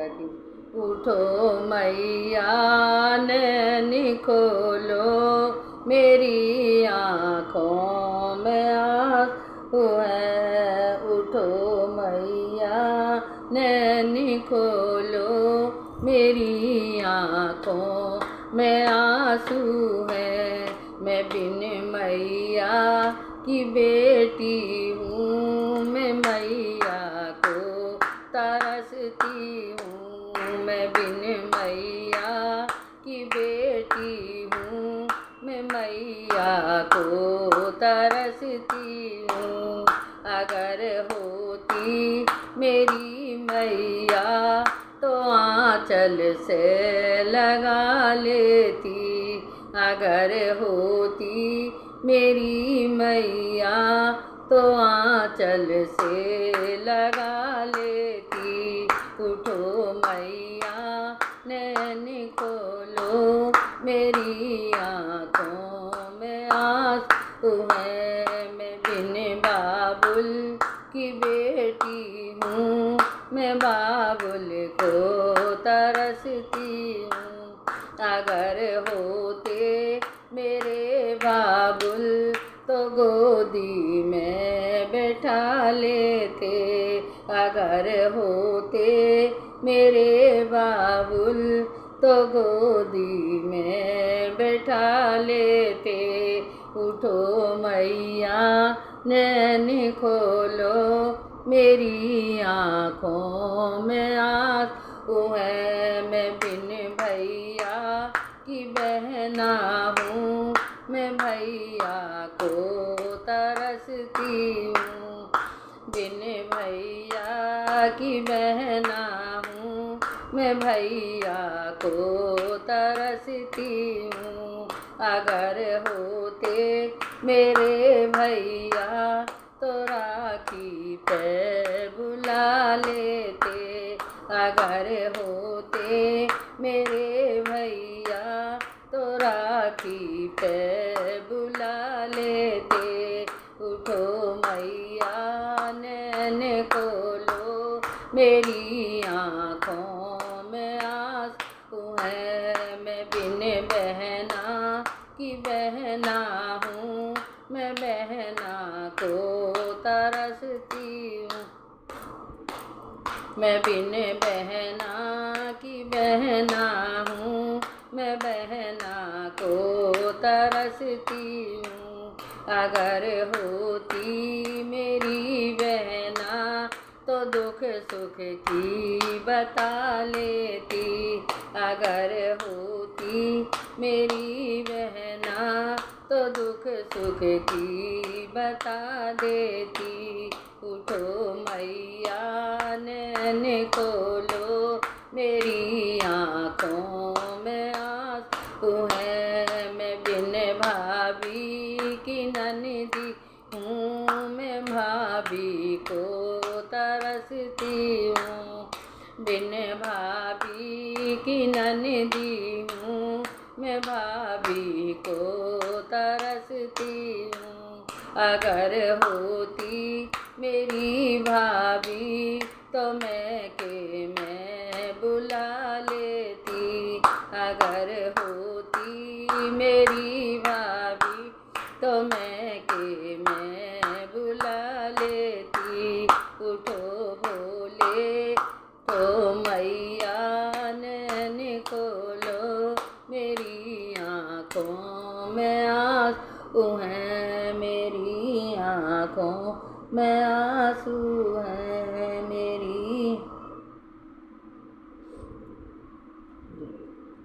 की। उठो मैया नैनी खोलो, मेरी आँखों में आँसू है। उठो मैया नैनी खोलो, मेरी आँखों में आँसू है। मैं बिन मैया की बेटी हूँ, मैं मैया को तरसती हूँ। मैं बिन मैया की बेटी हूँ, मैं मैया को तरसती हूँ। अगर होती मेरी मैया तो आँचल से लगा लेती। अगर होती मेरी मैया तो आँचल से लगा लेती। उठो मैया नैन खोलो, मेरी आँखों में आँसू है। मैं बिन बाबुल की बेटी हूँ, मैं बाबुल को तरसती हूँ। अगर होते मेरे बाबुल तो गोदी में बैठा लेते। अगर होते मेरे बाबुल तो गोदी में बैठा लेते। उठो मैया नैन खोलो, मेरी आँखों में आँसू है। मैं बिन भैया की बहना हूँ, मैं भैया को तरसती हूँ। बिन भैया की बहना हूँ, मैं भैया को तरसती हूँ। अगर होते मेरे भैया तो राखी पे बुला लेते। अगर होते मेरे भैया तो राखी पे बुला लेते। उठो मैया नैन खोलो, मेरी आँखों में आँसू है। मैं बिन बहना की बहना हूँ, मैं बहना को तरसती हूँ। मैं बिन बहना की बहना हूँ, मैं बहना को तरसती हूँ। अगर होती मेरी बहना तो दुख सुख की बता लेती। अगर होती मेरी बहना तो दुख सुख की बता देती। उठो मैया नैन खोलो, मेरी आँखों में आँसू है। मैं बिन भाभी की ननदी हूँ, मैं भाभी को तरसती हूँ। बिन भाभी की ननदी हूँ, मैं भाभी को तरसती हूँ। अगर होती मेरी भाभी तो मैं बुला लेती। अगर होती मेरी भाभी तो मैं बुला लेती। उठो भोले तो मैया नैन खोलो, मेरी आँखों में आँसू है। मेरी आँखों में आँसू है।